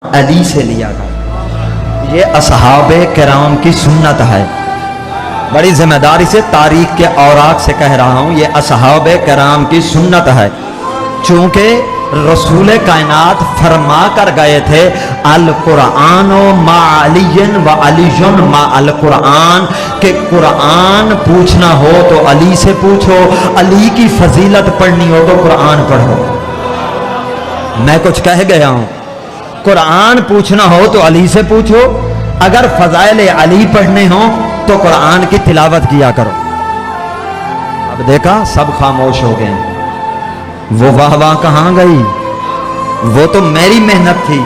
अली से लिया गया। ये असहाबे किराम की सुन्नत है। बड़ी जिम्मेदारी से तारीख के औराक से कह रहा हूँ, ये असहाबे किराम की सुन्नत है। चूंकि रसूल कायनात फरमा कर गए थे, अल कुरान मा अलियन व अलीजुन मा अल कुरान, के कुरान पूछना हो तो अली से पूछो, अली की फजीलत पढ़नी हो तो कुरान पढ़ो। मैं कुछ कह गया हूँ, कुरान पूछना हो तो अली से पूछो, अगर फजाइल अली पढ़ने हो तो कुरान की तिलावत किया करो। अब देखा सब खामोश हो गए, वो वाह वाह कहाँ गई? वो तो मेरी मेहनत थी,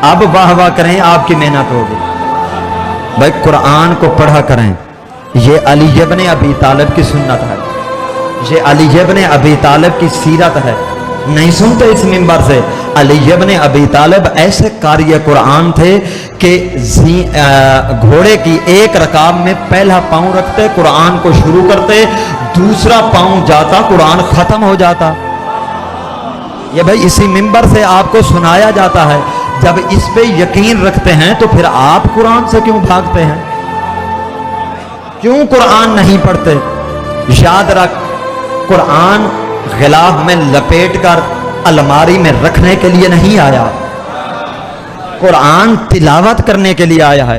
अब वाह वाह करें आपकी मेहनत होगी। भाई कुरान को पढ़ा करें, ये अली इब्न अबी तालिब की सुन्नत है, ये अली इब्न अबी तालिब की सीरत है। नहीं सुनते इस मिंबर से? अली इब्न अबी तालिब ऐसे कारी कुरान थे कि घोड़े की एक रकाब में पहला पांव रखते, कुरान को शुरू करते, दूसरा पांव जाता, कुरान खत्म हो जाता। ये भाई इसी मिंबर से आपको सुनाया जाता है। जब इस पे यकीन रखते हैं तो फिर आप कुरान से क्यों भागते हैं? क्यों कुरान नहीं पढ़ते? याद रख, कुरान गिलाफ में लपेट कर अलमारी में रखने के लिए नहीं आया, कुरान तिलावत करने के लिए आया है।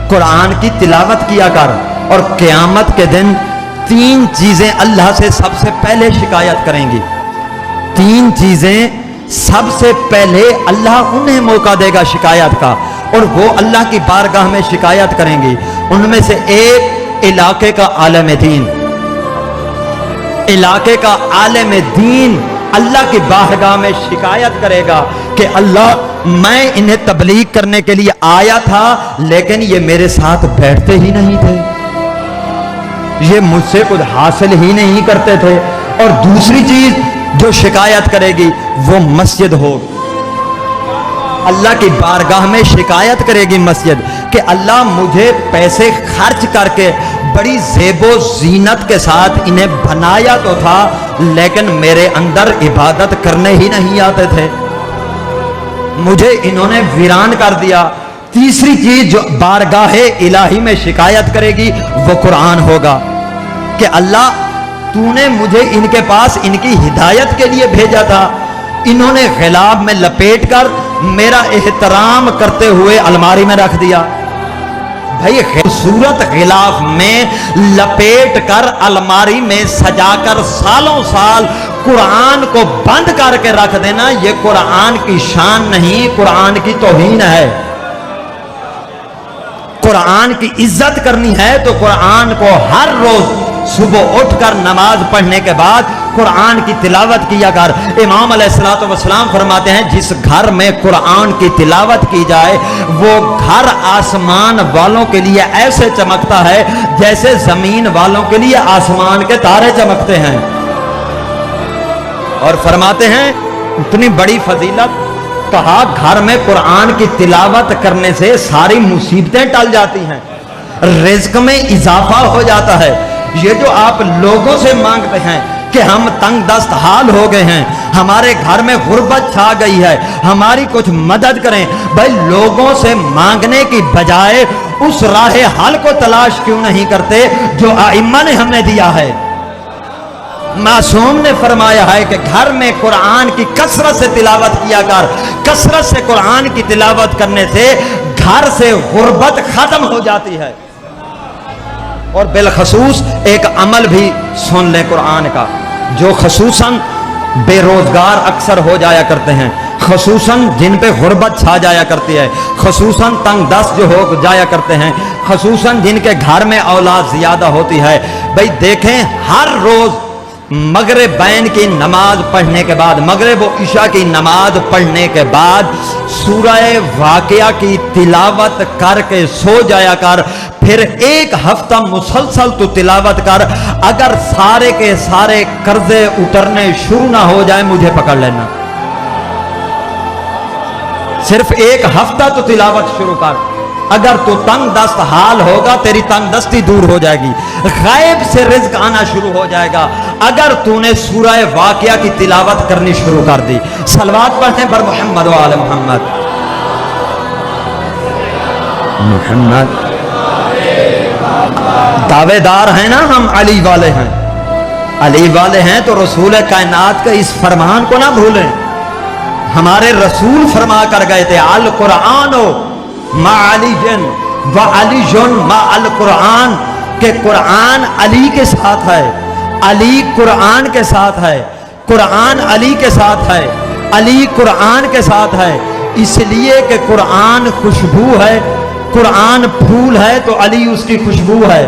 कुरान की तिलावत किया कर, और क़यामत के दिन तीन चीजें अल्लाह से सबसे पहले शिकायत करेंगी। तीन चीजें सबसे पहले अल्लाह उन्हें मौका देगा शिकायत का, और वो अल्लाह की बारगाह में शिकायत करेंगी। उनमें से एक इलाके का आलम दीन, इलाके का आलम दीन अल्लाह की बारगाह में शिकायत करेगा कि अल्लाह मैं इन्हें तबलीग करने के लिए आया था, लेकिन ये मेरे साथ बैठते ही नहीं थे, ये मुझसे कुछ हासिल ही नहीं करते थे। और दूसरी चीज जो शिकायत करेगी वो मस्जिद होगी। अल्लाह की बारगाह में शिकायत करेगी मस्जिद कि अल्लाह मुझे पैसे खर्च करके बड़ी ज़ेबो ज़ीनत के साथ इन्हें बनाया तो था, लेकिन मेरे अंदर इबादत करने ही नहीं आते थे, मुझे इन्होंने वीरान कर दिया। तीसरी चीज जो बारगाहे इलाही में शिकायत करेगी वो कुरान होगा कि अल्लाह तूने मुझे इनके पास इनकी हिदायत के लिए भेजा था, इन्होंने गिलाफ में लपेट कर मेरा एहतराम करते हुए अलमारी में रख दिया। भाई खूबसूरत गिलाफ में लपेट कर अलमारी में सजाकर सालों साल कुरान को बंद करके रख देना, ये कुरान की शान नहीं, कुरान की तौहीन है। कुरान की इज्जत करनी है तो कुरान को हर रोज सुबह उठकर नमाज पढ़ने के बाद कुरान की तिलावत किया कर। इमाम अलैहिस्सलातु वस्सलाम फरमाते हैं, जिस घर में कुरान की तिलावत की जाए वो घर आसमान वालों के लिए ऐसे चमकता है जैसे जमीन वालों के लिए आसमान के तारे चमकते हैं। और फरमाते हैं इतनी बड़ी फजीलत, कहा घर में कुरान की तिलावत करने से सारी मुसीबतें टल जाती हैं, रिज्क में इजाफा हो जाता है। ये जो आप लोगों से मांगते हैं कि हम तंग दस्त हाल हो गए हैं, हमारे घर में गुर्बत छा गई है, हमारी कुछ मदद करें, भाई लोगों से मांगने की बजाय उस राह हल को तलाश क्यों नहीं करते जो आइम्मा ने हमें दिया है। मासूम ने फरमाया है कि घर में कुरान की कसरत से तिलावत किया कर, कसरत से कुरान की तिलावत करने से घर से गुर्बत खत्म हो जाती है। और बिलखसूस एक अमल भी सुन लें कुरान का, जो खसूसन बेरोजगार अक्सर हो जाया करते हैं, खसूसन जिन पे गुर्बत छा जाया करती है, खसूसन तंग दस्त जो हो जाया करते हैं, खसूसन जिनके घर में औलाद ज्यादा होती है। भाई देखें हर रोज मगरिब बैन की नमाज पढ़ने के बाद, मगरिब व इशा की नमाज पढ़ने के बाद सूरह वाक़िया की तिलावत करके सो जाया कर, फिर एक हफ्ता मुसलसल तो तिलावत कर। अगर सारे के सारे कर्जे उतरने शुरू ना हो जाए मुझे पकड़ लेना, सिर्फ एक हफ्ता तो तिलावत शुरू कर। अगर तो तंग दस्त हाल होगा तेरी तंग दस्ती दूर हो जाएगी, गायब से रिज्क आना शुरू हो जाएगा। अगर तूने सूरह वाक़िया की तिलावत करनी शुरू कर दी। सलवात पढ़ने पर मोहम्मद व आले मोहम्मद। محمد دعوے دار ہیں نا ہم علی والے ہیں، علی والے ہیں تو رسول کائنات کے اس فرمان کو نہ بھولیں۔ ہمارے رسول فرما کر گئے تھے القرآن مع علی و علی مع القرآن، کہ قرآن علی کے ساتھ ہے، علی قرآن کے ساتھ ہے، قرآن علی کے ساتھ ہے، علی قرآن کے ساتھ ہے۔ اس لیے کہ قرآن خوشبو ہے، قرآن پھول ہے تو علی اس کی خوشبو ہے۔